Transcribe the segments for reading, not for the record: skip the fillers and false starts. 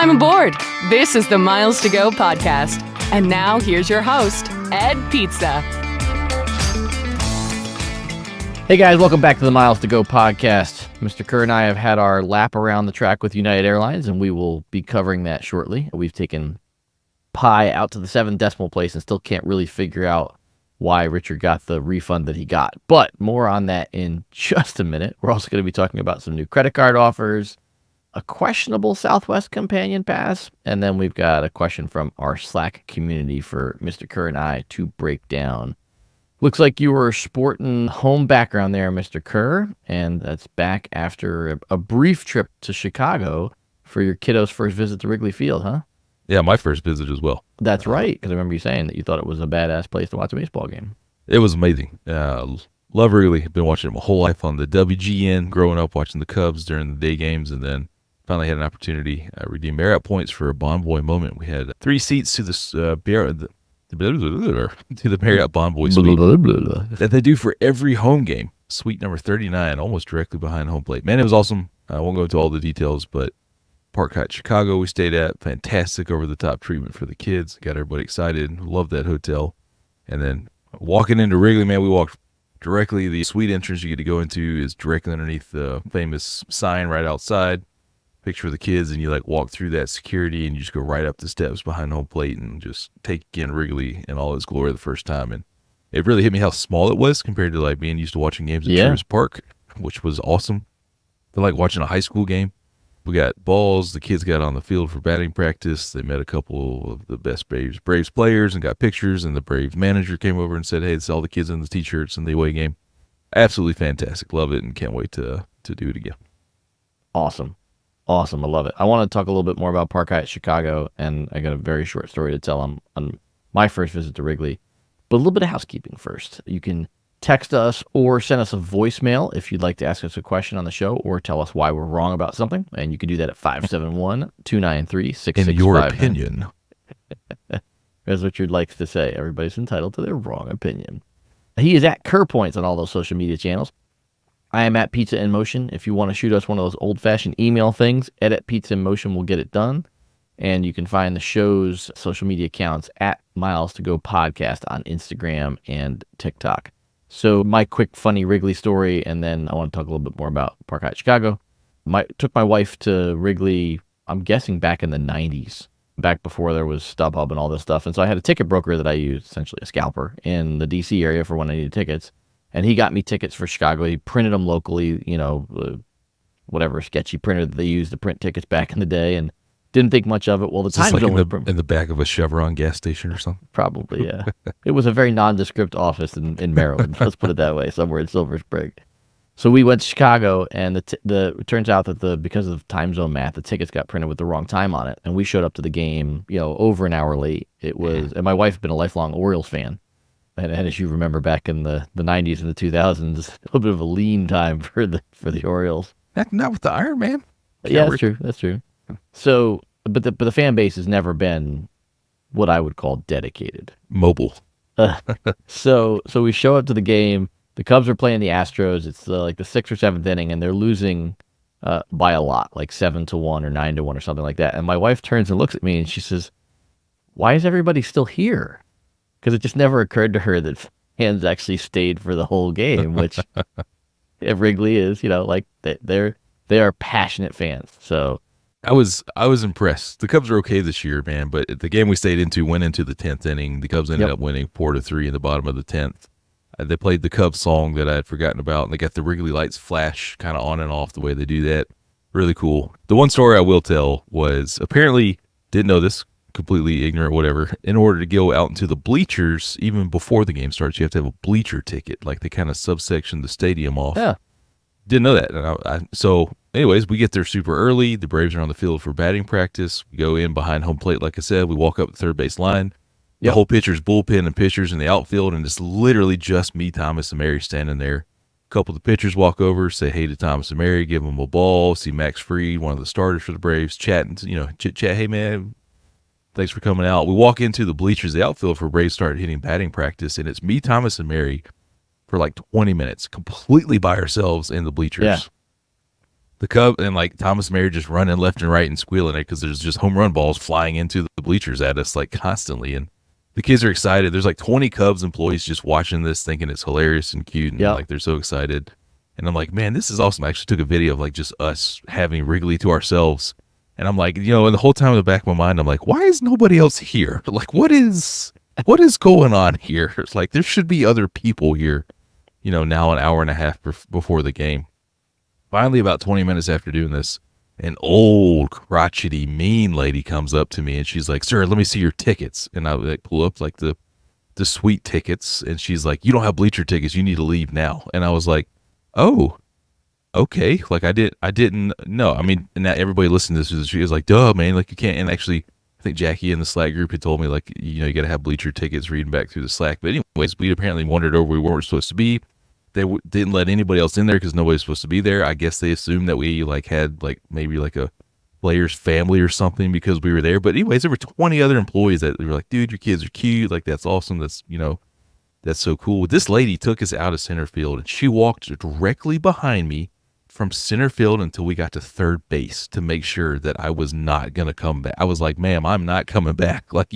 Welcome aboard. This is the Miles to Go podcast. And now here's your host, Ed Pizza. Hey guys, welcome back to the Miles to Go podcast. Mr. Kerr and I have had our lap around the track with United Airlines, and we will be covering that shortly. We've taken Pi out to the 7th decimal place and still can't really figure out why Richard got the refund that he got. But more on that in just a minute. We're also going to be talking about some new credit card offers, a questionable Southwest Companion Pass, and then we've got a question from our Slack community for Mr. Kerr and I to break down. Looks like you were sporting home background there, Mr. Kerr, and that's back after a brief trip to Chicago for your kiddo's first visit to Wrigley Field, huh? Yeah, my first visit as well. That's right, because I remember you saying that you thought it was a badass place to watch a baseball game. It was amazing. Love Wrigley. Been watching it my whole life on the WGN, growing up watching the Cubs during the day games, and then finally had an opportunity to redeem Marriott points for a Bon Boy moment. We had 3 seats to the Marriott Bon Boy suite that they do for every home game. Suite number 39, almost directly behind home plate. Man, it was awesome. I won't go into all the details, but Park Hyatt Chicago we stayed at. Fantastic over-the-top treatment for the kids. Got everybody excited. Loved that hotel. And then walking into Wrigley, man, we walked directly. The suite entrance you get to go into is directly underneath the famous sign right outside. Picture of the kids, and you like walk through that security and you just go right up the steps behind home plate and just take in Wrigley in all its glory the first time. And it really hit me how small it was compared to like being used to watching games at Truist Park, which was awesome. Feel like watching a high school game. We got balls. The kids got on the field for batting practice. They met a couple of the best Braves players and got pictures, and the Braves manager came over and said, hey, it's all the kids in the t-shirts in the away game. Absolutely fantastic. Love it and can't wait to do it again. Awesome. I love it. I want to talk a little bit more about Park Hyatt Chicago, and I got a very short story to tell on my first visit to Wrigley. But a little bit of housekeeping first. You can text us or send us a voicemail if you'd like to ask us a question on the show or tell us why we're wrong about something. And you can do that at 571-293-6659. In your opinion. As Richard likes to say, everybody's entitled to their wrong opinion. He is at Kerr Points on all those social media channels. I am at Pizza in Motion. If you want to shoot us one of those old-fashioned email things, Edit Pizza in Motion will get it done. And you can find the show's social media accounts at Miles to Go Podcast on Instagram and TikTok. So my quick, funny Wrigley story, and then I want to talk a little bit more about Park Hyatt Chicago. Took my wife to Wrigley, I'm guessing back in the 90s, back before there was StubHub and all this stuff. And so I had a ticket broker that I used, essentially a scalper, in the D.C. area for when I needed tickets. And he got me tickets for Chicago. He printed them locally, whatever sketchy printer that they used to print tickets back in the day, and didn't think much of it. Well, the time like zone in the back of a Chevron gas station or something? Probably, yeah. It was a very nondescript office in Maryland. Let's put it that way, somewhere in Silver Spring. So we went to Chicago, and it turns out that because of time zone math, the tickets got printed with the wrong time on it, and we showed up to the game, over an hour late. It was, and my wife had been a lifelong Orioles fan. And as you remember back in the 90s and the 2000s, a little bit of a lean time for the Orioles. Not with the Iron Man. Yeah, that's true. So, but the fan base has never been what I would call dedicated. Mobile. So we show up to the game. The Cubs are playing the Astros. It's like the 6th or 7th inning, and they're losing by a lot, like 7-1 or 9-1 or something like that. And my wife turns and looks at me, and she says, "Why is everybody still here?" Because it just never occurred to her that fans actually stayed for the whole game, which at Wrigley is, they are passionate fans. So I was impressed. The Cubs are okay this year, man, but the game we stayed into went into the 10th inning. The Cubs ended up winning 4-3 in the bottom of the 10th. They played the Cubs song that I had forgotten about, and they got the Wrigley lights flash kind of on and off the way they do that. Really cool. The one story I will tell was, apparently, didn't know this, completely ignorant, whatever. In order to go out into the bleachers, even before the game starts, you have to have a bleacher ticket. Like they kind of subsection the stadium off. Yeah. Didn't know that. And so anyways, we get there super early. The Braves are on the field for batting practice. We go in behind home plate, like I said. We walk up the third base line. The whole pitcher's bullpen and pitchers in the outfield, and it's literally just me, Thomas, and Mary standing there. A couple of the pitchers walk over, say hey to Thomas and Mary, give them a ball, see Max Fried, one of the starters for the Braves, chatting, chit-chat, hey, man, thanks for coming out. We walk into the bleachers, the outfield for Braves start hitting batting practice, and it's me, Thomas, and Mary for like 20 minutes, completely by ourselves in the bleachers. Yeah. the Cub and like Thomas and Mary just running left and right and squealing it because there's just home run balls flying into the bleachers at us like constantly. And the kids are excited. There's like 20 Cubs employees just watching this, thinking it's hilarious and cute. And like, they're so excited. And I'm like, man, this is awesome. I actually took a video of like just us having Wrigley to ourselves. And I'm like, and the whole time in the back of my mind, I'm like, why is nobody else here? Like, what is going on here? It's like, there should be other people here, now an hour and a half before the game. Finally, about 20 minutes after doing this, an old, crotchety, mean lady comes up to me and she's like, sir, let me see your tickets. And I like pull up like the suite tickets. And she's like, you don't have bleacher tickets. You need to leave now. And I was like, oh, okay. Like I didn't know. I mean, and now everybody listening to this, she was like, duh, man, like you can't. And actually, I think Jackie in the Slack group had told me like, you got to have bleacher tickets reading back through the Slack. But anyways, we apparently wandered over. We weren't supposed to be. They didn't let anybody else in there because nobody's supposed to be there. I guess they assumed that we like had like maybe like a player's family or something because we were there. But anyways, there were 20 other employees that were like, dude, your kids are cute. Like, that's awesome. That's, that's so cool. This lady took us out of center field and she walked directly behind me from center field until we got to third base to make sure that I was not going to come back. I was like, ma'am, I'm not coming back. Like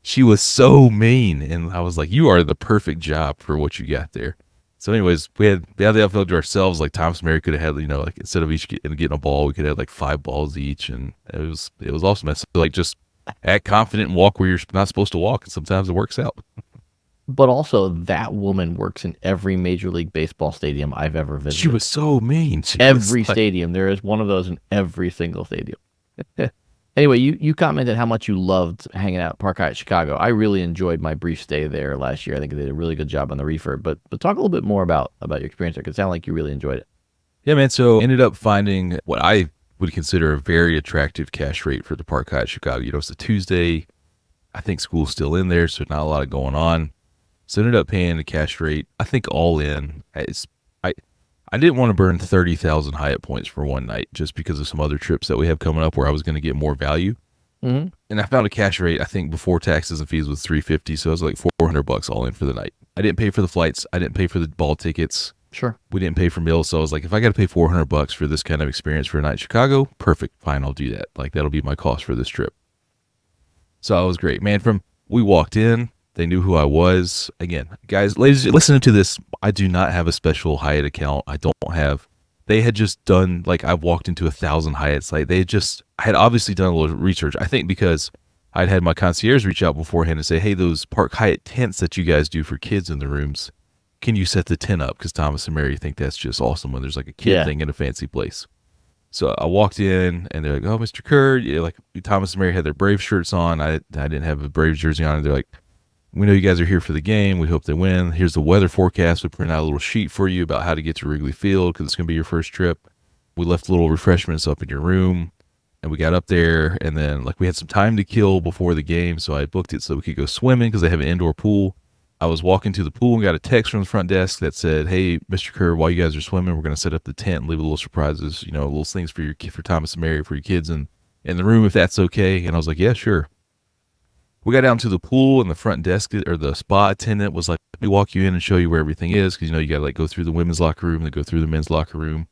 she was so mean. And I was like, you are the perfect job for what you got there. So anyways, we had the outfield to ourselves. Like Thomas and Mary could have had, like instead of each getting a ball, we could have like 5 balls each. And it was awesome. So like just act confident and walk where you're not supposed to walk. And sometimes it works out. But also, that woman works in every Major League Baseball stadium I've ever visited. She was so mean. Every stadium. There is one of those in every single stadium. Anyway, you commented how much you loved hanging out at Park Hyatt Chicago. I really enjoyed my brief stay there last year. I think they did a really good job on the refurb. But talk a little bit more about your experience there, because it sounded like you really enjoyed it. Yeah, man. So ended up finding what I would consider a very attractive cash rate for the Park Hyatt Chicago. It's a Tuesday. I think school's still in there, so not a lot going on. So ended up paying a cash rate. I think all in, I didn't want to burn 30,000 Hyatt points for one night just because of some other trips that we have coming up where I was going to get more value. Mm-hmm. And I found a cash rate, I think before taxes and fees was $350. So it was like $400 all in for the night. I didn't pay for the flights. I didn't pay for the ball tickets. Sure. We didn't pay for meals. So I was like, if I got to pay $400 for this kind of experience for a night in Chicago, perfect. Fine. I'll do that. Like that'll be my cost for this trip. So it was great, man. We walked in. They knew who I was. Again, guys, ladies, listening to this, I do not have a special Hyatt account. I don't have. They had just done, like, I've walked into 1,000 Hyatts. Like, I had obviously done a little research. I think because I'd had my concierge reach out beforehand and say, hey, those Park Hyatt tents that you guys do for kids in the rooms, can you set the tent up? Because Thomas and Mary think that's just awesome when there's like a kid thing in a fancy place. So I walked in and they're like, oh, Mr. Kerr, like Thomas and Mary had their Brave shirts on. I didn't have a Brave jersey on. And they're like, we know you guys are here for the game. We hope they win. Here's the weather forecast. We print out a little sheet for you about how to get to Wrigley Field because it's going to be your first trip. We left little refreshments up in your room, and we got up there, and then like we had some time to kill before the game, so I booked it so we could go swimming because they have an indoor pool. I was walking to the pool and got a text from the front desk that said, hey, Mr. Kerr, while you guys are swimming, we're going to set up the tent and leave a little surprises, little things for Thomas and Mary, for your kids in the room if that's okay. And I was like, yeah, sure. We got down to the pool, and the front desk or the spa attendant was like, let me walk you in and show you where everything is. Cause you got to like go through the women's locker room, then go through the men's locker room.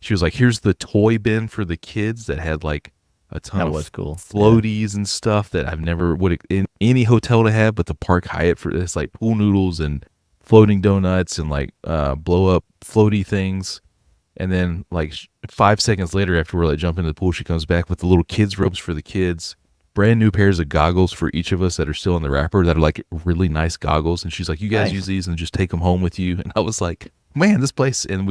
She was like, here's the toy bin for the kids that had like a ton of cool floaties and stuff that I've never would in any hotel to have, but the Park Hyatt for this, like pool noodles and floating donuts and like blow up floaty things. And then like 5 seconds later, after we're like jumping in the pool, she comes back with the little kids ropes for the kids. Brand new pairs of goggles for each of us that are still in the wrapper that are like really nice goggles. And she's like, you guys use these and just take them home with you. And I was like, man, this place. And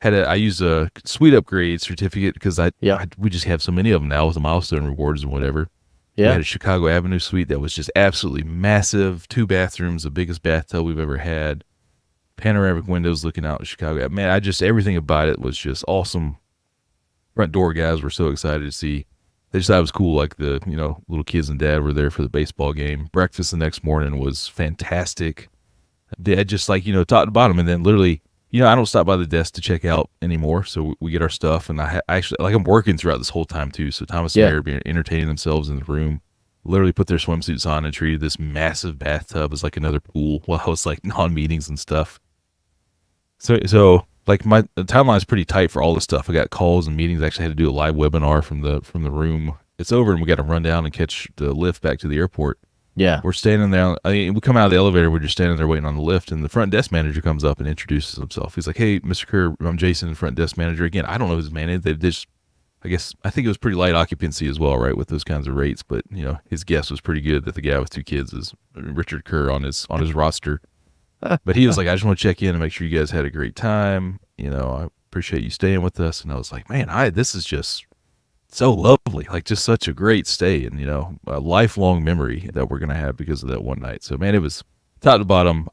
I used a suite upgrade certificate because we just have so many of them now with the milestone rewards and whatever. Yeah. We had a Chicago Avenue suite that was just absolutely massive. 2 bathrooms, the biggest bathtub we've ever had. Panoramic windows looking out at Chicago. Man, everything about it was just awesome. Front door guys were so excited to see. They just thought it was cool, like the, little kids and dad were there for the baseball game. Breakfast the next morning was fantastic. They had just like, top to bottom. And then literally, I don't stop by the desk to check out anymore. So we get our stuff. And I actually, like I'm working throughout this whole time too. So Thomas and Mary being entertaining themselves in the room, literally put their swimsuits on and treated this massive bathtub as like another pool while I was like on meetings and stuff. So Like the timeline is pretty tight for all this stuff. I got calls and meetings. I actually had to do a live webinar from the room. It's over, and we got to run down and catch the lift back to the airport. Yeah. We're standing there. We come out of the elevator. We're just standing there waiting on the lift, and the front desk manager comes up and introduces himself. He's like, "Hey, Mr. Kerr, I'm Jason, the front desk manager." Again, I don't know his man. They just, I think it was pretty light occupancy as well, right, with those kinds of rates. But his guess was pretty good that the guy with 2 kids is Richard Kerr on his roster. But he was like, "I just want to check in and make sure you guys had a great time. I appreciate you staying with us." And I was like, "Man, this is just so lovely, like just such a great stay, and a lifelong memory that we're gonna have because of that one night." So man, it was top to bottom.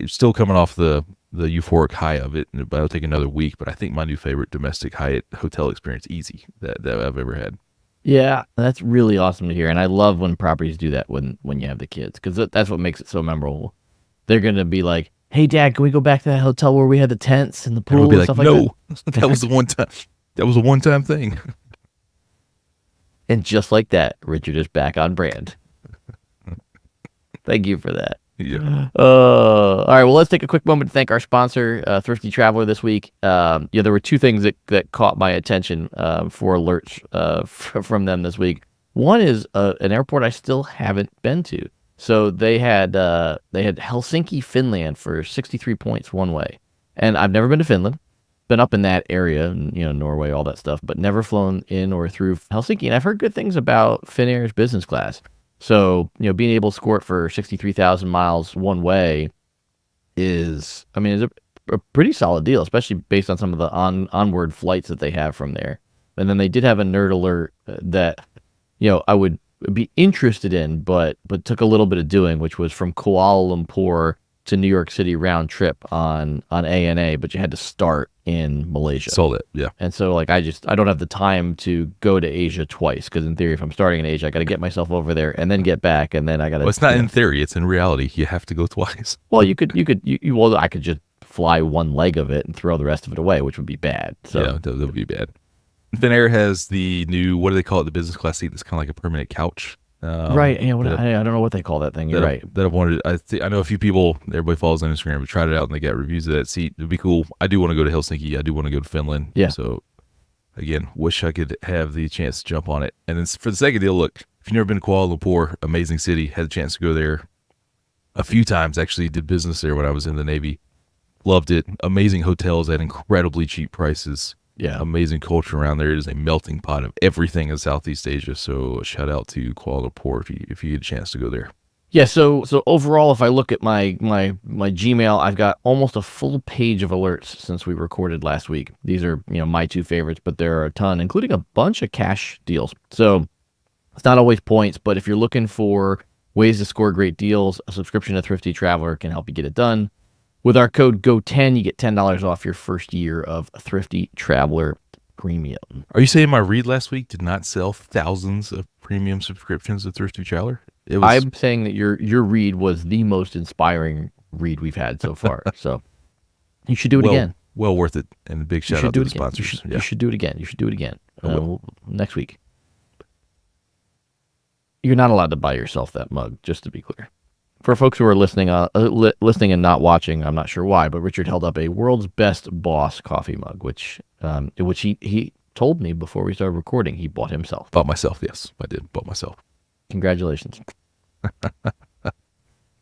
Still coming off the euphoric high of it, but it'll take another week. But I think my new favorite domestic Hyatt hotel experience, easy, that I've ever had. Yeah, that's really awesome to hear, and I love when properties do that when you have the kids, because that's what makes it so memorable. They're gonna be like, "Hey, Dad, can we go back to that hotel where we had the tents and the pool and stuff like that?" No, that was the one time. That was a one-time thing. And just like that, Richard is back on brand. Thank you for that. Yeah. All right, well, let's take a quick moment to thank our sponsor, Thrifty Traveler, this week. There were 2 things that caught my attention for alerts from them this week. One is an airport I still haven't been to. So they had Helsinki, Finland for 63 points one way. And I've never been to Finland. Been up in that area, Norway, all that stuff, but never flown in or through Helsinki. And I've heard good things about Finnair's business class. So, being able to score it for 63,000 miles one way is a pretty solid deal, especially based on some of the onward flights that they have from there. And then they did have a nerd alert that, I would be interested in, but took a little bit of doing, which was from Kuala Lumpur to New York City round trip on ANA, but you had to start in Malaysia. Sold it, yeah. And so I don't have the time to go to Asia twice, because in theory, if I'm starting in Asia, I got to get myself over there and then get back, and then I got to. Well, it's not in theory; it's in reality. You have to go twice. Well, I could just fly one leg of it and throw the rest of it away, which would be bad. So yeah, that would be bad. Finnair has the new, what do they call it? The business class seat that's kind of like a permanent couch. Right. Yeah. I don't know what they call that thing. You're right. That I've wanted. I know a few people. Everybody follows on Instagram. We tried it out and they got reviews of that seat. It'd be cool. I do want to go to Helsinki. I do want to go to Finland. Yeah. So again, wish I could have the chance to jump on it. And then for the second deal, look, if you've never been to Kuala Lumpur, amazing city. Had a chance to go there a few times. Actually, did business there when I was in the Navy. Loved it. Amazing hotels at incredibly cheap prices. Yeah. Amazing culture around there. It is a melting pot of everything in Southeast Asia. So shout out to Kuala Lumpur if you get a chance to go there. Yeah. So overall, if I look at my Gmail, I've got almost a full page of alerts since we recorded last week. These are my 2 favorites, but there are a ton, including a bunch of cash deals. So it's not always points, but if you're looking for ways to score great deals, a subscription to Thrifty Traveler can help you get it done. With our code GO10, you get $10 off your first year of Thrifty Traveler Premium. Are you saying my read last week did not sell thousands of premium subscriptions to Thrifty Traveler? I'm saying that your read was the most inspiring read we've had so far. So you should do it again. Well worth it. And a big shout out to the sponsors. You should do it again. You should do it again next week. You're not allowed to buy yourself that mug, just to be clear. For folks who are listening and not watching, I'm not sure why, but Richard held up a World's Best Boss coffee mug, which he told me before we started recording he bought himself. Bought myself, yes, I did. Bought myself. Congratulations.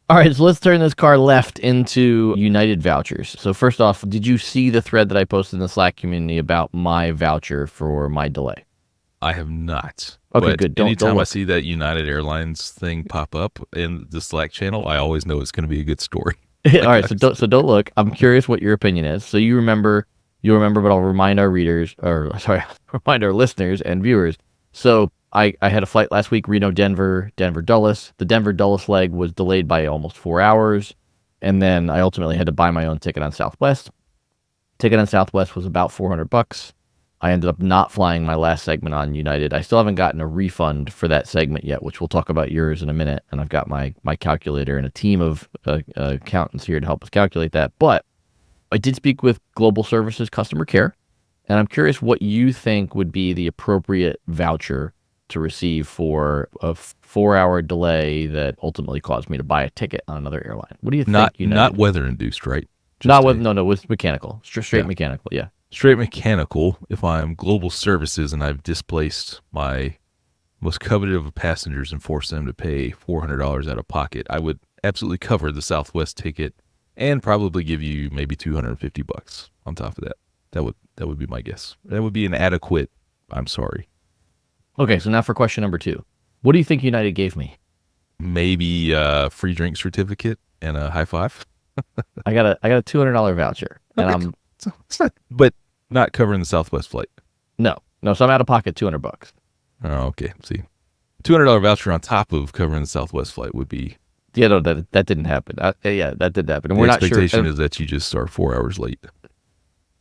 All right, so let's turn this car left into United vouchers. So first off, did you see the thread that I posted in the Slack community about my voucher for my delay? I have not. Okay, but good. Anytime I see that United Airlines thing pop up in the Slack channel, I always know it's going to be a good story. All right, so don't look. I'm curious what your opinion is. So you'll remember, but I'll remind our remind our listeners and viewers. So I had a flight last week, Reno-Denver, Denver-Dulles. The Denver-Dulles leg was delayed by almost 4 hours, and then I ultimately had to buy my own ticket on Southwest. Ticket on Southwest was about $400. I ended up not flying my last segment on United. I still haven't gotten a refund for that segment yet, which we'll talk about yours in a minute. And I've got my calculator and a team of accountants here to help us calculate that. But I did speak with Global Services Customer Care, and I'm curious what you think would be the appropriate voucher to receive for a 4-hour delay that ultimately caused me to buy a ticket on another airline. What do you think? Not weather induced, right? Not with no, with mechanical, straight Yeah. mechanical. Yeah. Straight mechanical. If I'm global services and I've displaced my most coveted of passengers and forced them to pay $400 out of pocket, I would absolutely cover the Southwest ticket and probably give you maybe $250 on top of that. That would be my guess. That would be an adequate. I'm sorry. Okay, so now for question number 2. What do you think United gave me? Maybe a free drink certificate and a high five. I got a $200 voucher, and Okay. It's not, but not covering the Southwest flight. no, so I'm out of pocket $200. Oh, okay. See, $200 voucher on top of covering the Southwest flight would be. Yeah, no, that didn't happen. Yeah, that did happen, and The we're not sure. expectation is that you just start 4 hours late.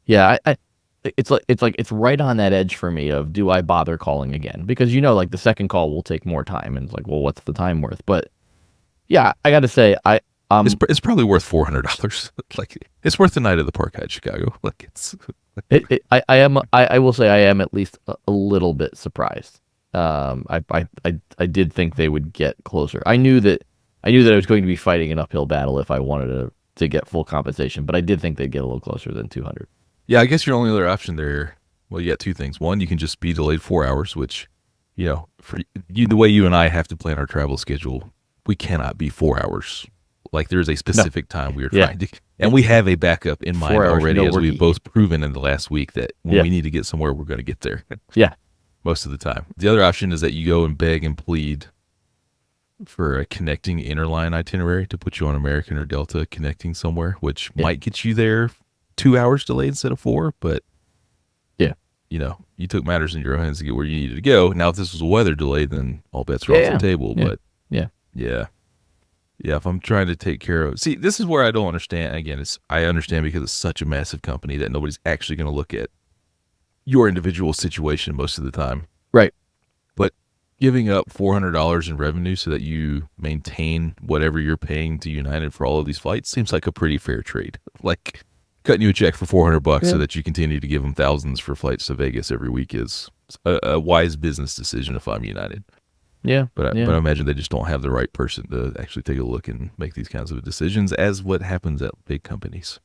Yeah, it's right on that edge for me of do I bother calling again? Because like the second call will take more time, and it's like, well, what's the time worth? But yeah, I got to say, It's probably worth $400. Like it's worth the night at the Park Hyatt Chicago. Like it's. I will say I am at least a little bit surprised. I did think they would get closer. I knew that I was going to be fighting an uphill battle if I wanted to get full compensation, but I did think they'd get a little closer than 200. Yeah, I guess your only other option there. Well, you got two things. One, you can just be delayed 4 hours, which, for you, the way you and I have to plan our travel schedule, we cannot be 4 hours. Like there's a specific time we are trying to, and we have a backup in mind 4 hours, already, no as we've worky. both proven in the last week that when we need to get somewhere, we're going to get there. Yeah. Most of the time. The other option is that you go and beg and plead for a connecting interline itinerary to put you on American or Delta connecting somewhere, which might get you there 2 hours delayed instead of 4, but you took matters in your own hands to get where you needed to go. Now, if this was a weather delay, then all bets are off the table. Yeah. But if I'm trying to take care of, see, this is where I don't understand. Again, I understand because it's such a massive company that nobody's actually going to look at your individual situation most of the time. Right. But giving up $400 in revenue so that you maintain whatever you're paying to United for all of these flights seems like a pretty fair trade. Like cutting you a check for $400 so that you continue to give them thousands for flights to Vegas every week is a wise business decision if I'm United. Yeah. But I imagine they just don't have the right person to actually take a look and make these kinds of decisions, as what happens at big companies.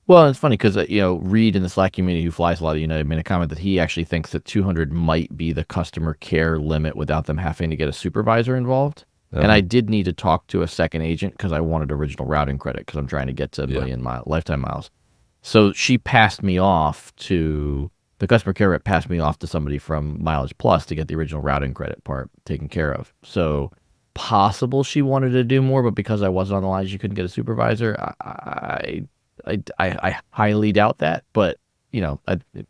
Well, it's funny because Reed in the Slack community, who flies a lot of United, made a comment that he actually thinks that 200 might be the customer care limit without them having to get a supervisor involved. And I did need to talk to a second agent because I wanted original routing credit because I'm trying to get to lifetime miles. So she passed me off to the customer care rep. Passed me off to somebody from Mileage Plus to get the original routing credit part taken care of. So possible she wanted to do more, but because I wasn't on the line, she couldn't get a supervisor. I highly doubt that, but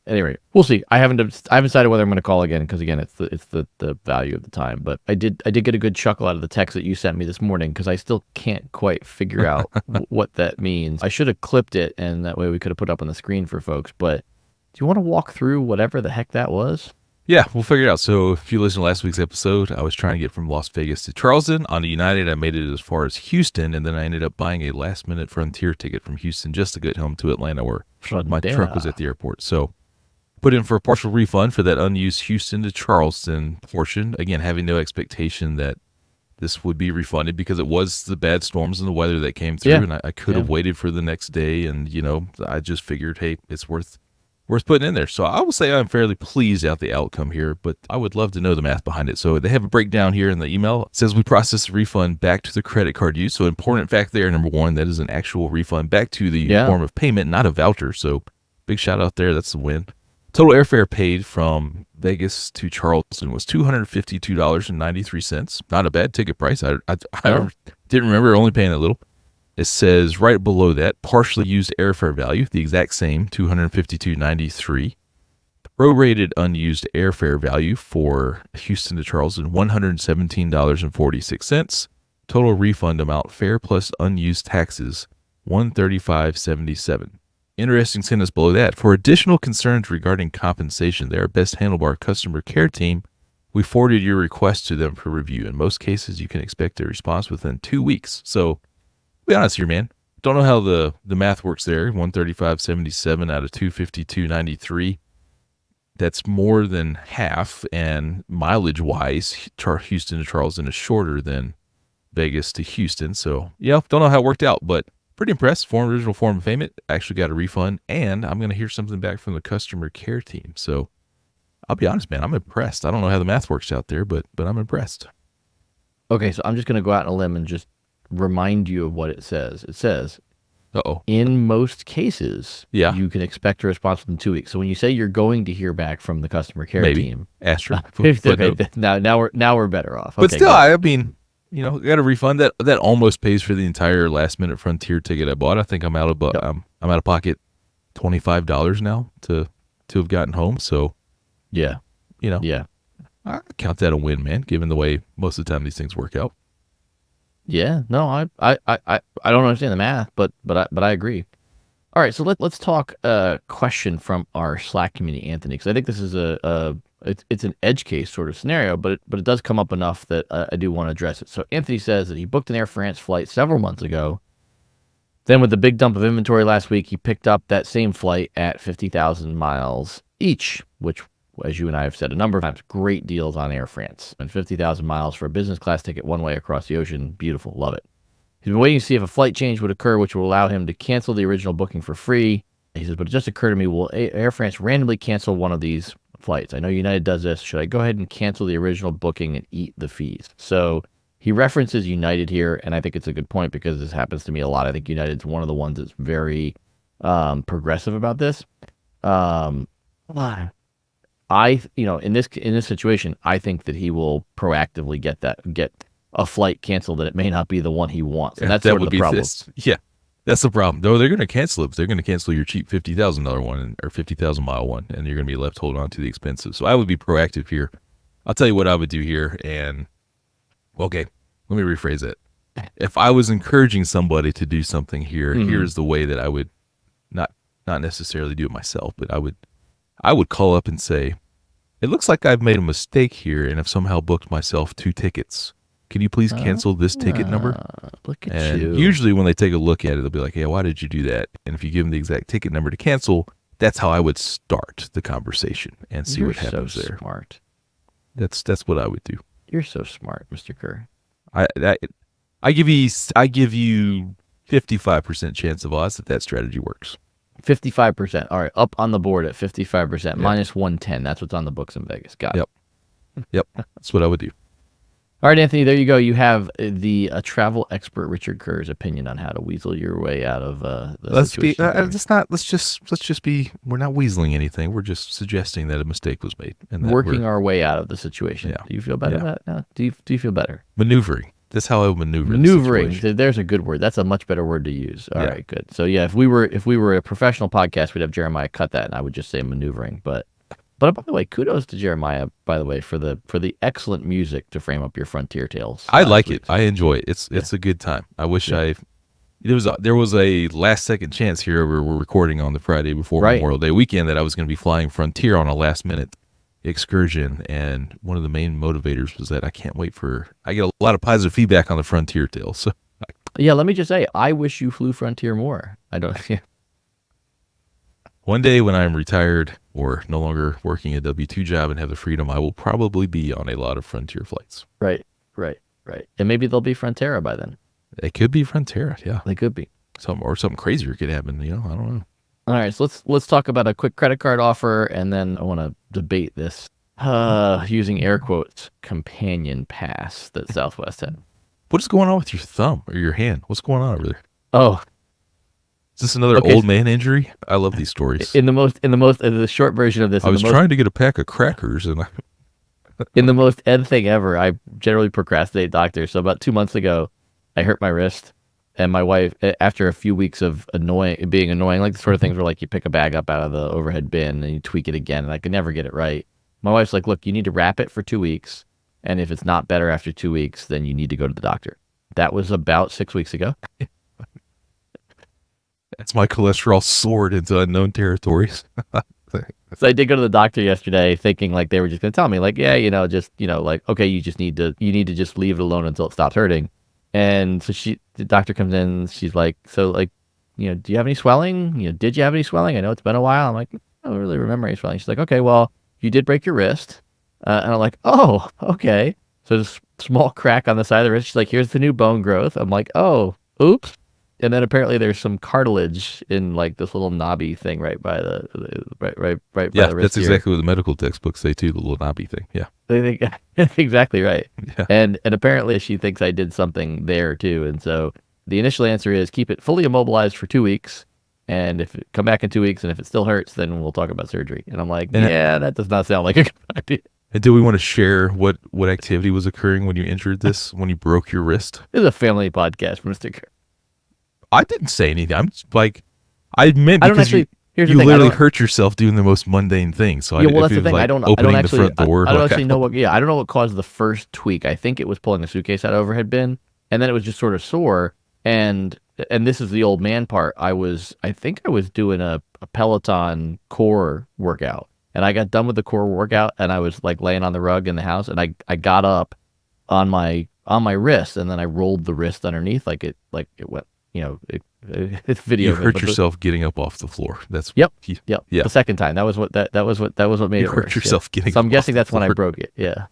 anyway, we'll see. I haven't decided whether I'm going to call again because again, it's the value of the time. But I did get a good chuckle out of the text that you sent me this morning because I still can't quite figure out what that means. I should have clipped it, and that way we could have put it up on the screen for folks. But do you want to walk through whatever the heck that was? Yeah, we'll figure it out. So if you listen to last week's episode, I was trying to get from Las Vegas to Charleston. On United, I made it as far as Houston, and then I ended up buying a last-minute Frontier ticket from Houston just to get home to Atlanta, where my truck was at the airport. So put in for a partial refund for that unused Houston to Charleston portion. Again, having no expectation that this would be refunded because it was the bad storms and the weather that came through, and I could have waited for the next day, and I just figured, hey, it's worth putting in there. So I will say I'm fairly pleased at the outcome here, but I would love to know the math behind it. So they have a breakdown here in the email. It says we process the refund back to the credit card use. So important fact there, number one, that is an actual refund back to the form of payment, not a voucher. So big shout out there. That's the win. Total airfare paid from Vegas to Charleston was $252.93. Not a bad ticket price. I didn't remember only paying a little. It says right below that, partially used airfare value, the exact same, $252.93. Prorated unused airfare value for Houston to Charleston, $117.46. Total refund amount, fare plus unused taxes, $135.77. Interesting sentence below that. For additional concerns regarding compensation, their Best Handlebar customer care team, we forwarded your request to them for review. In most cases, you can expect a response within 2 weeks. So, be honest here, man. Don't know how the math works there. 135.77 out of 252.93. That's more than half, and mileage-wise, Houston to Charleston is shorter than Vegas to Houston. So, don't know how it worked out, but pretty impressed. Original form of payment. Actually got a refund, and I'm going to hear something back from the customer care team. So I'll be honest, man, I'm impressed. I don't know how the math works out there, but I'm impressed. Okay, so I'm just going to go out on a limb and just remind you of what it says. It says, in most cases, you can expect a response within 2 weeks. So when you say you're going to hear back from the customer care team, asterisk. Okay, now we're better off. But still, I mean, got a refund that almost pays for the entire last minute Frontier ticket I bought. I think I'm out of pocket $25 now to have gotten home. So yeah, I count that a win, man. Given the way most of the time these things work out. Yeah, no, I don't understand the math, but I agree. All right, so let's talk a question from our Slack community, Anthony, because I think this is it's an edge case sort of scenario, but it does come up enough that I do want to address it. So Anthony says that he booked an Air France flight several months ago. Then with the big dump of inventory last week, he picked up that same flight at 50,000 miles each, which, as you and I have said a number of times, great deals on Air France. And 50,000 miles for a business class ticket one way across the ocean, beautiful, love it. He's been waiting to see if a flight change would occur, which will allow him to cancel the original booking for free. He says, but it just occurred to me, will Air France randomly cancel one of these flights? I know United does this. Should I go ahead and cancel the original booking and eat the fees? So he references United here, and I think it's a good point because this happens to me a lot. I think United's one of the ones that's very progressive about this. In this situation, I think that he will proactively get a flight canceled that it may not be the one he wants, and that's sort of the problem. Yeah, that's the problem. Though they're going to cancel it, but they're going to cancel your cheap $50,000 one or 50,000 mile one, and you're going to be left holding on to the expensive. So I would be proactive here. I'll tell you what I would do here, and okay, let me rephrase it. If I was encouraging somebody to do something here, here's the way that I would not necessarily do it myself, but I would call up and say, it looks like I've made a mistake here and have somehow booked myself 2 tickets. Can you please cancel this ticket number? Look at you. Usually when they take a look at it, they'll be like, hey, why did you do that? And if you give them the exact ticket number to cancel, that's how I would start the conversation and see what happens there. You're so smart. That's what I would do. You're so smart, Mr. Kerr. I give you 55% chance of odds that strategy works. 55%. All right, up on the board at 55%, minus 110. That's what's on the books in Vegas. Got it. Yep. That's what I would do. All right, Anthony, there you go. You have the travel expert Richard Kerr's opinion on how to weasel your way out of the situation. Let's just be. We're not weaseling anything. We're just suggesting that a mistake was made and working our way out of the situation. Yeah. Do you feel better about it now? Do you feel better? Maneuvering. That's how I would maneuver. Maneuvering. There's a good word. That's a much better word to use. All right, good. So yeah, if we were a professional podcast, we'd have Jeremiah cut that, and I would just say maneuvering. But by the way, kudos to Jeremiah, by the way, for the excellent music to frame up your Frontier Tales. I like it. I enjoy it. It's a good time. I wish there was a last second chance here. We're recording on the Friday before Memorial Day weekend that I was going to be flying Frontier on a last minute excursion, and one of the main motivators was that I get a lot of positive feedback on the Frontier Tales. So yeah, let me just say, I wish you flew Frontier more. I don't. One day when I'm retired or no longer working a W-2 job and have the freedom, I will probably be on a lot of Frontier flights. Right. And maybe they'll be Frontera by then. They could be Frontera, yeah. They could be. Something crazier could happen, I don't know. All right, so let's talk about a quick credit card offer, and then I want to debate this using air quotes companion pass that Southwest had. What is going on with your thumb or your hand? What's going on over there? Oh, is this another old man injury? I love these stories. The short version of this. I was trying to get a pack of crackers, and in the most Ed thing ever, I generally procrastinate doctors. So about 2 months ago, I hurt my wrist. And my wife, after a few weeks of being annoying, like the sort of things where like you pick a bag up out of the overhead bin and you tweak it again, and I could never get it right. My wife's like, look, you need to wrap it for 2 weeks. And if it's not better after 2 weeks, then you need to go to the doctor. That was about 6 weeks ago. That's my cholesterol soared into unknown territories. So I did go to the doctor yesterday thinking like they were just going to tell me like, yeah, like, okay, you need to just leave it alone until it stops hurting. And so the doctor comes in, she's like, so like, do you have any swelling? Did you have any swelling? I know it's been a while. I'm like, I don't really remember any swelling. She's like, okay, well, you did break your wrist. And I'm like, oh, okay. So this small crack on the side of the wrist. She's like, here's the new bone growth. I'm like, oh, oops. And then apparently there's some cartilage in like this little knobby thing right by the right by Yeah, the wrist that's here. exactly what the medical textbooks say too, the little knobby thing. Yeah. They think exactly right. Yeah. And apparently she thinks I did something there too. And so the initial answer is keep it fully immobilized for 2 weeks. And if it come back in 2 weeks and if it still hurts, then we'll talk about surgery. And I'm like, yeah, that does not sound like a good idea. And do we want to share what activity was occurring when you injured this, when you broke your wrist? This is a family podcast, Mr. Kerr. I didn't say anything. I'm just like, I meant I don't because actually. Here's you the thing. literally hurt yourself doing the most mundane thing. So Yeah, well, that's if the it was thing. like I don't opening actually. the front door. I don't like, actually know what. Yeah, I don't know what caused the first tweak. I think it was pulling the suitcase out of overhead bin, and then it was just sort of sore. And this is the old man part. I think I was doing a Peloton core workout, and I got done with the core workout, and I was like laying on the rug in the house, and I got up on my wrist, and then I rolled the wrist underneath, like it went. It's video. You hurt yourself getting up off the floor. That's Yep. Yeah. The second time. That was what made You it hurt worse. yourself Yeah. getting So I'm up guessing off that's the when I floor. broke it. Yeah.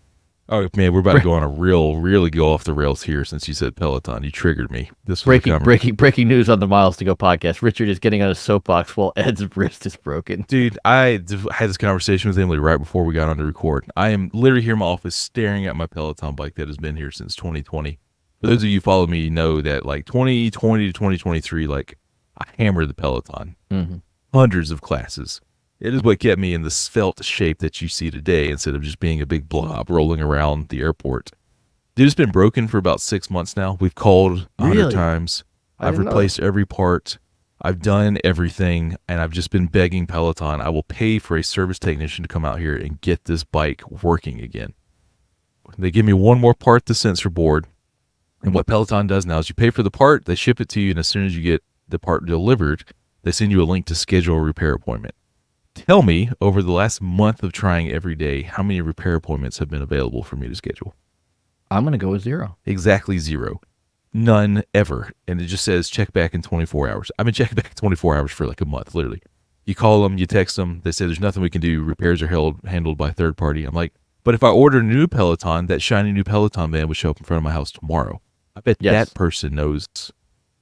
Oh man, we're about to go on a really go off the rails here since you said Peloton. You triggered me. This was Breaking news on the Miles to Go podcast. Richard is getting on a soapbox while Ed's wrist is broken. Dude, I had this conversation with Emily right before we got on to record. I am literally here in my office staring at my Peloton bike that has been here since 2020. For those of you who follow me, know that like 2020 to 2023, like I hammered the Peloton. Mm-hmm. Hundreds of classes. It is what kept me in the svelte shape that you see today instead of just being a big blob rolling around the airport. Dude, it's been broken for about 6 months now. We've called 100 Really? times. I've didn't know replaced every part. I've done everything, and I've just been begging Peloton. I will pay for a service technician to come out here and get this bike working again. They give me one more part, the sensor board. And what Peloton does now is you pay for the part, they ship it to you, and as soon as you get the part delivered, they send you a link to schedule a repair appointment. Tell me, over the last month of trying every day, how many repair appointments have been available for me to schedule? I'm going to go with 0. Exactly 0. None ever. And it just says check back in 24 hours. I've been checking back in 24 hours for like a month, literally. You call them, you text them, they say there's nothing we can do. Repairs are handled by third party. I'm like, but if I order a new Peloton, that shiny new Peloton van would show up in front of my house tomorrow. I bet that person knows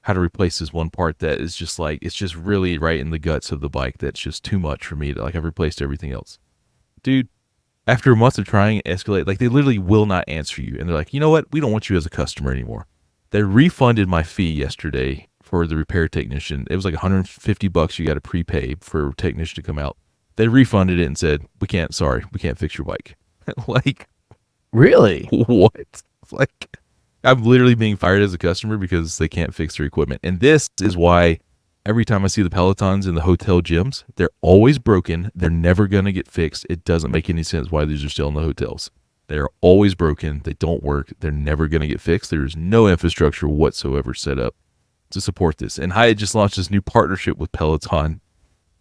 how to replace this one part that is just like, it's just really right in the guts of the bike. That's just too much for me. Like I've replaced everything else. Dude, after a month of trying to escalate, like they literally will not answer you. And they're like, you know what? We don't want you as a customer anymore. They refunded my fee yesterday for the repair technician. It was like $150 you got to prepay for a technician to come out. They refunded it and said, we can't fix your bike. Like, really? What? Like, I'm literally being fired as a customer because they can't fix their equipment. And this is why every time I see the Pelotons in the hotel gyms, they're always broken. They're never going to get fixed. It doesn't make any sense why these are still in the hotels. They're always broken. They don't work. They're never going to get fixed. There's no infrastructure whatsoever set up to support this. And Hyatt just launched this new partnership with Peloton.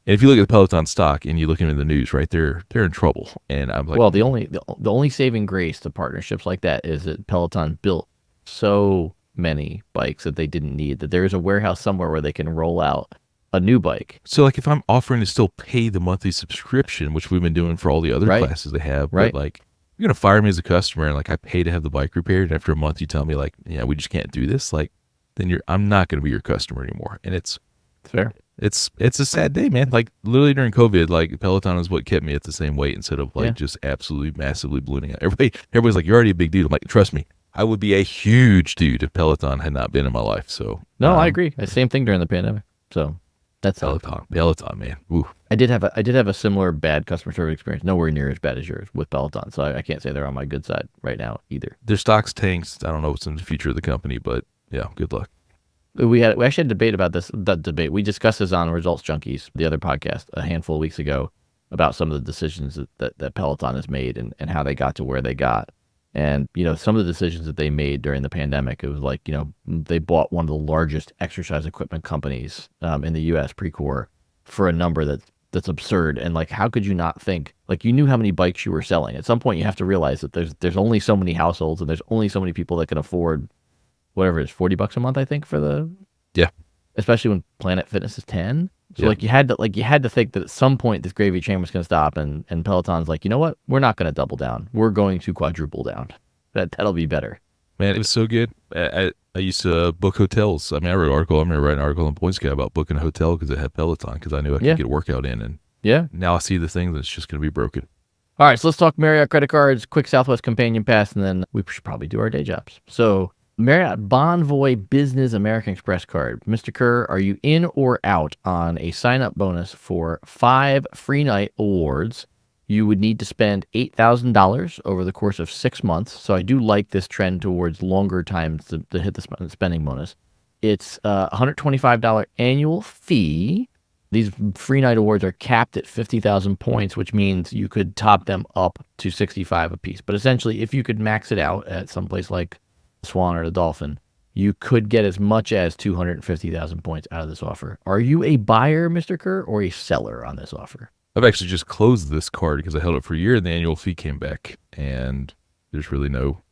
And if you look at the Peloton stock and you look into the news, right, they're in trouble. And I'm like, well, the only saving grace to partnerships like that is that Peloton built so many bikes that they didn't need, that there is a warehouse somewhere where they can roll out a new bike. So like if I'm offering to still pay the monthly subscription, which we've been doing for all the other classes they have, but like you're going to fire me as a customer and like I pay to have the bike repaired, and after a month you tell me like, yeah, we just can't do this, like then I'm not going to be your customer anymore. And it's fair. It's a sad day, man. Like literally during COVID, like Peloton is what kept me at the same weight instead of like just absolutely massively ballooning out. Everybody's like, you're already a big dude. I'm like, trust me, I would be a huge dude if Peloton had not been in my life. So no, I agree. Same thing during the pandemic. So that's Peloton, man. Ooh. I did have a similar bad customer service experience, nowhere near as bad as yours with Peloton. So I can't say they're on my good side right now either. Their stock's tanked. I don't know what's in the future of the company, but yeah, good luck. We actually had a debate about this. That debate we discussed this on Results Junkies, the other podcast, a handful of weeks ago, about some of the decisions that Peloton has made and how they got to where they got. And, some of the decisions that they made during the pandemic, it was like, they bought one of the largest exercise equipment companies in the U.S., Precor, for a number that's absurd. And like, how could you not think, like, you knew how many bikes you were selling. At some point, you have to realize that there's only so many households and there's only so many people that can afford whatever it is, $40 a month, I think, for the, especially when Planet Fitness is 10. So like you had to think that at some point this gravy train was going to stop, and Peloton's like, you know what? We're not going to double down. We're going to quadruple down. That'll be better. Man, it was so good. I used to book hotels. I mean, I wrote an article. I'm going to write an article on Point Sky about booking a hotel because it had Peloton because I knew I could get a workout in. And now I see the thing that's just going to be broken. All right, so let's talk Marriott credit cards, quick Southwest Companion Pass, and then we should probably do our day jobs. So Marriott Bonvoy Business American Express card. Mr. Kerr, are you in or out on a sign-up bonus for 5 free night awards? You would need to spend $8,000 over the course of 6 months. So I do like this trend towards longer times to hit the spending bonus. It's a $125 annual fee. These free night awards are capped at 50,000 points, which means you could top them up to 65 apiece. But essentially, if you could max it out at someplace like Swan or the Dolphin, you could get as much as 250,000 points out of this offer. Are you a buyer, Mr. Kerr, or a seller on this offer? I've actually just closed this card because I held it for a year and the annual fee came back. And there's really no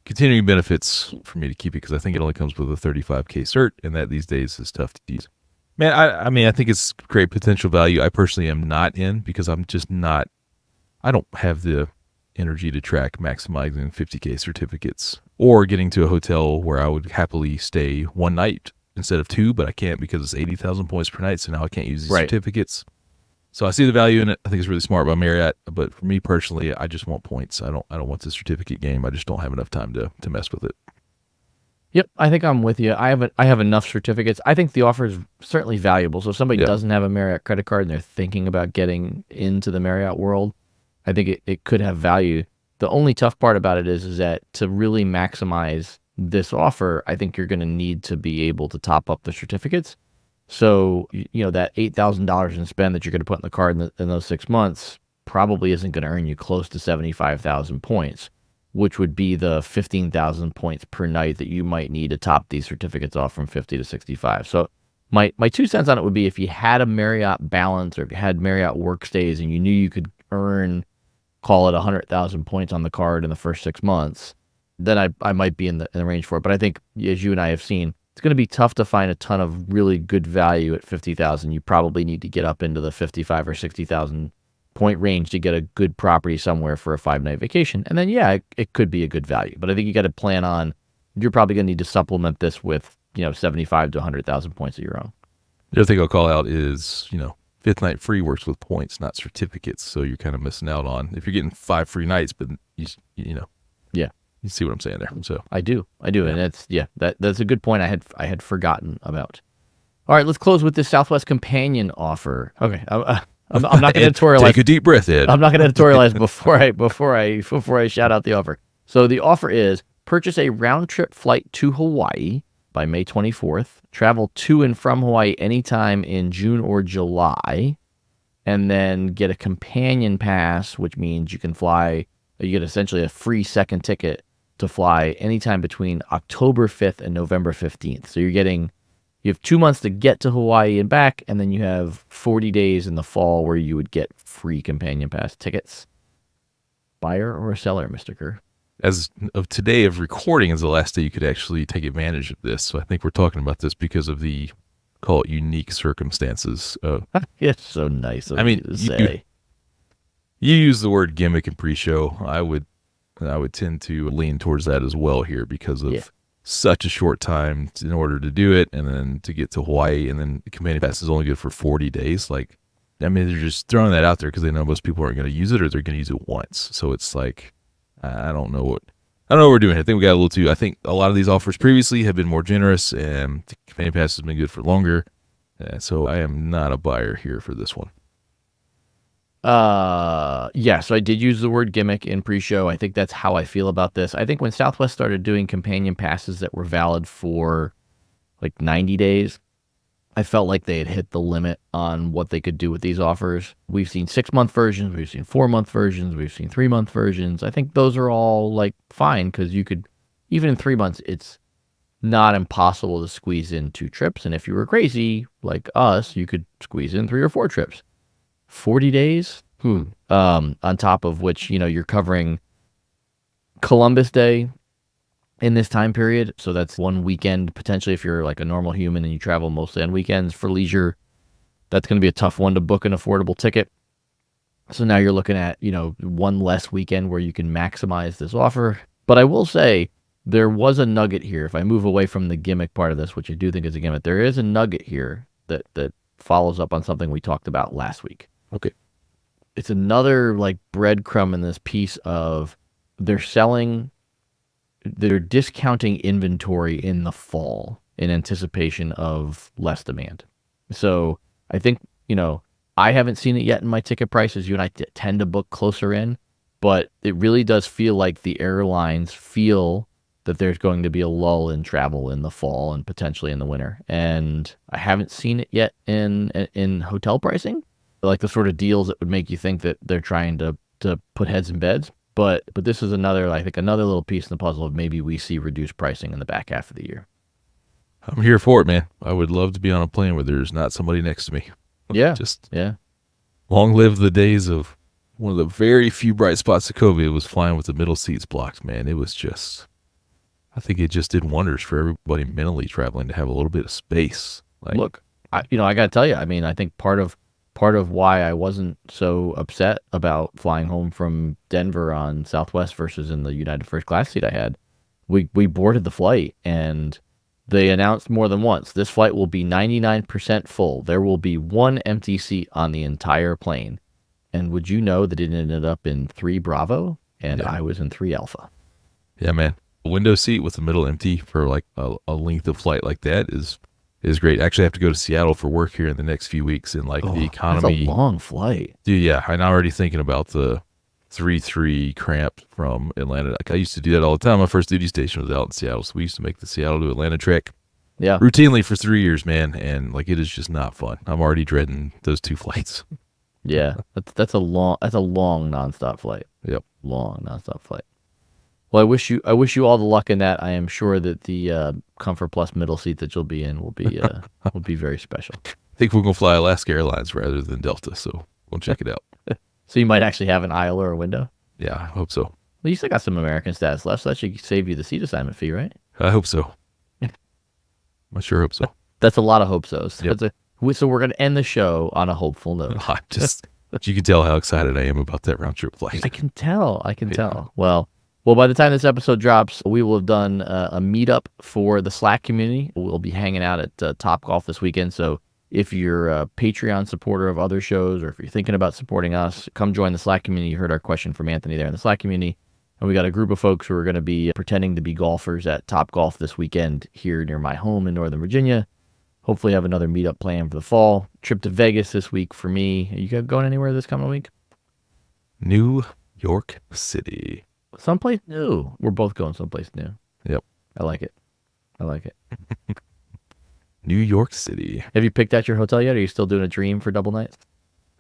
continuing benefits for me to keep it because I think it only comes with a 35K cert, and that these days is tough to use. Man, I mean, I think it's great potential value. I personally am not in because I'm just not, I don't have the energy to track maximizing 50K certificates or getting to a hotel where I would happily stay one night instead of 2, but I can't because it's 80,000 points per night. So now I can't use these certificates. So I see the value in it. I think it's really smart by Marriott, but for me personally, I just want points. I don't want the certificate game. I just don't have enough time to mess with it. Yep, I think I'm with you. I have enough certificates. I think the offer is certainly valuable. So if somebody doesn't have a Marriott credit card and they're thinking about getting into the Marriott world, I think it could have value. The only tough part about it is that to really maximize this offer, I think you're going to need to be able to top up the certificates. So, that $8,000 in spend that you're going to put in the card in those 6 months probably isn't going to earn you close to 75,000 points, which would be the 15,000 points per night that you might need to top these certificates off from 50 to 65. So my 2 cents on it would be if you had a Marriott balance or if you had Marriott work stays and you knew you could earn, call it 100,000 points on the card in the first 6 months, then I might be in the range for it. But I think, as you and I have seen, it's going to be tough to find a ton of really good value at 50,000. You probably need to get up into the 55 or 60,000 point range to get a good property somewhere for a 5-night vacation. And then, it could be a good value. But I think you got to plan on, you're probably going to need to supplement this with, 75 to 100,000 points of your own. The other thing I'll call out is, 5th night free works with points, not certificates. So you're kind of missing out on, if you're getting 5 free nights, but you see what I'm saying there. So I do. And that's a good point I had forgotten about. All right, let's close with this Southwest Companion offer. Okay. I'm not going to editorialize. Take a deep breath, Ed. I'm not going to editorialize before I shout out the offer. So the offer is purchase a round trip flight to Hawaii by May 24th, travel to and from Hawaii anytime in June or July, and then get a companion pass, which means you get essentially a free second ticket to fly anytime between October 5th and November 15th. So you have 2 months to get to Hawaii and back, and then you have 40 days in the fall where you would get free companion pass tickets. Buyer or a seller, Mr. Kerr? As of today of recording is the last day you could actually take advantage of this. So I think we're talking about this because of the, call it, unique circumstances. It's so nice of you to say. You use the word gimmick in pre-show. I would tend to lean towards that as well here because of such a short time in order to do it, and then to get to Hawaii, and then the companion pass is only good for 40 days. Like, I mean, they're just throwing that out there because they know most people aren't going to use it, or they're going to use it once. So it's like, I don't know what we're doing. I think we got a little too. I think a lot of these offers previously have been more generous, and the companion pass has been good for longer. So I am not a buyer here for this one. So I did use the word gimmick in pre-show. I think that's how I feel about this. I think when Southwest started doing companion passes that were valid for like 90 days, I felt like they had hit the limit on what they could do with these offers. We've seen 6-month versions, we've seen 4-month versions, we've seen 3-month versions. I think those are all like fine because you could, even in 3 months, it's not impossible to squeeze in 2 trips. And if you were crazy like us, you could squeeze in 3 or 4 trips. 40 days, on top of which, you're covering Columbus Day in this time period. So that's one weekend, potentially, if you're like a normal human and you travel mostly on weekends for leisure. That's going to be a tough one to book an affordable ticket. So now you're looking at, one less weekend where you can maximize this offer. But I will say, there was a nugget here. If I move away from the gimmick part of this, which I do think is a gimmick, there is a nugget here that follows up on something we talked about last week. Okay. It's another like breadcrumb in this piece of they're discounting inventory in the fall in anticipation of less demand. So I think, I haven't seen it yet in my ticket prices. You and I tend to book closer in, but it really does feel like the airlines feel that there's going to be a lull in travel in the fall and potentially in the winter. And I haven't seen it yet in hotel pricing, like the sort of deals that would make you think that they're trying to put heads in beds. But this is another little piece in the puzzle of maybe we see reduced pricing in the back half of the year. I'm here for it, man. I would love to be on a plane where there's not somebody next to me. Yeah. Yeah. Long live the days of one of the very few bright spots of COVID was flying with the middle seats blocked, man. It was just, I think it just did wonders for everybody mentally traveling to have a little bit of space. Look, I got to tell you, I mean, I think part of why I wasn't so upset about flying home from Denver on Southwest versus in the United First Class seat I had, we boarded the flight and they announced more than once, this flight will be 99% full. There will be one empty seat on the entire plane. And would you know that it ended up in 3 Bravo and I was in 3 Alpha. Yeah, man. A window seat with the middle empty for like a length of flight like that is great. Actually, I have to go to Seattle for work here in the next few weeks, and the economy. That's a long flight. Dude, yeah. I'm already thinking about the 3-3 cramp from Atlanta. Like, I used to do that all the time. My first duty station was out in Seattle, so we used to make the Seattle to Atlanta trek. Yeah. Routinely for 3 years, man, and it is just not fun. I'm already dreading those 2 flights. Yeah, that's a long nonstop flight. Yep. Long nonstop flight. Well, I wish you all the luck in that. I am sure that the Comfort Plus middle seat that you'll be in will be very special. I think we're gonna fly Alaska Airlines rather than Delta, so we'll check it out. So you might actually have an aisle or a window. Yeah, I hope so. Well, you still got some American status left, so that should save you the seat assignment fee, right? I hope so. I sure hope so. That's a lot of hope so's. Yep. So we're gonna end the show on a hopeful note. You can tell how excited I am about that round trip flight. I can tell. Well, by the time this episode drops, we will have done a meetup for the Slack community. We'll be hanging out at Topgolf this weekend. So if you're a Patreon supporter of other shows, or if you're thinking about supporting us, come join the Slack community. You heard our question from Anthony there in the Slack community. And we got a group of folks who are going to be pretending to be golfers at Topgolf this weekend here near my home in Northern Virginia. Hopefully have another meetup planned for the fall. Trip to Vegas this week for me. Are you going anywhere this coming week? New York City. Someplace new. We're both going someplace new. Yep. I like it. New York City. Have you picked out your hotel yet? Are you still doing a dream for double nights?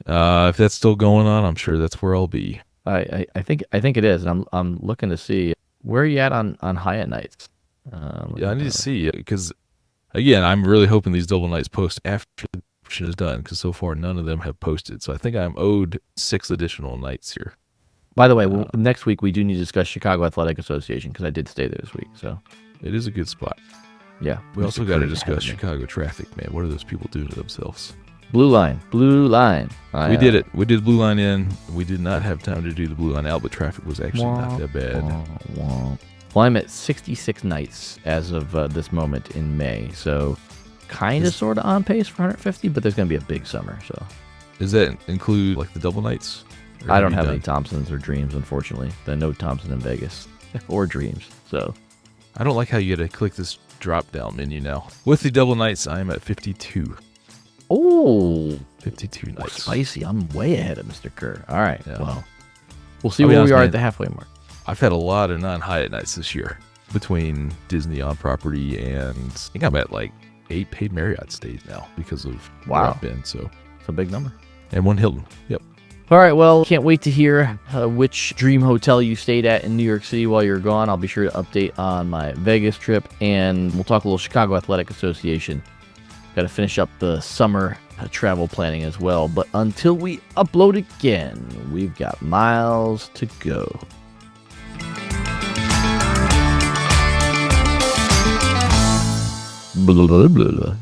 If that's still going on, I'm sure that's where I'll be. I think it is, and I'm looking to see where are you at on Hyatt nights. Yeah, I need to see because again, I'm really hoping these double nights post after the shit is done because so far none of them have posted. So I think I'm owed 6 additional nights here. By the way, next week we do need to discuss Chicago Athletic Association because I did stay there this week. So it is a good spot. Yeah. We also got to discuss Chicago traffic, man. What are those people doing to themselves? Blue line. We did it. We did Blue Line in. We did not have time to do the Blue Line out, but traffic was actually not that bad. Well, I'm at 66 nights as of this moment in May. So kind of sort of on pace for 150, but there's going to be a big summer. So does that include like the double nights? I don't have any Thompsons or Dreams, unfortunately. There's no Thompson in Vegas or Dreams. So I don't like how you got to click this drop down menu now. With the double nights, I am at 52. Oh, 52 nights. Spicy. I'm way ahead of Mr. Kerr. All right. Yeah. Well, we'll see where we are at the halfway mark. I've had a lot of non-Hyatt nights this year between Disney on property and I think I'm at like 8 paid Marriott stays now because of where I've been. So it's a big number. And 1 Hilton. Yep. All right, well, can't wait to hear which dream hotel you stayed at in New York City while you're gone. I'll be sure to update on my Vegas trip, and we'll talk a little Chicago Athletic Association. Got to finish up the summer travel planning as well. But until we upload again, we've got miles to go. Blah, blah, blah, blah.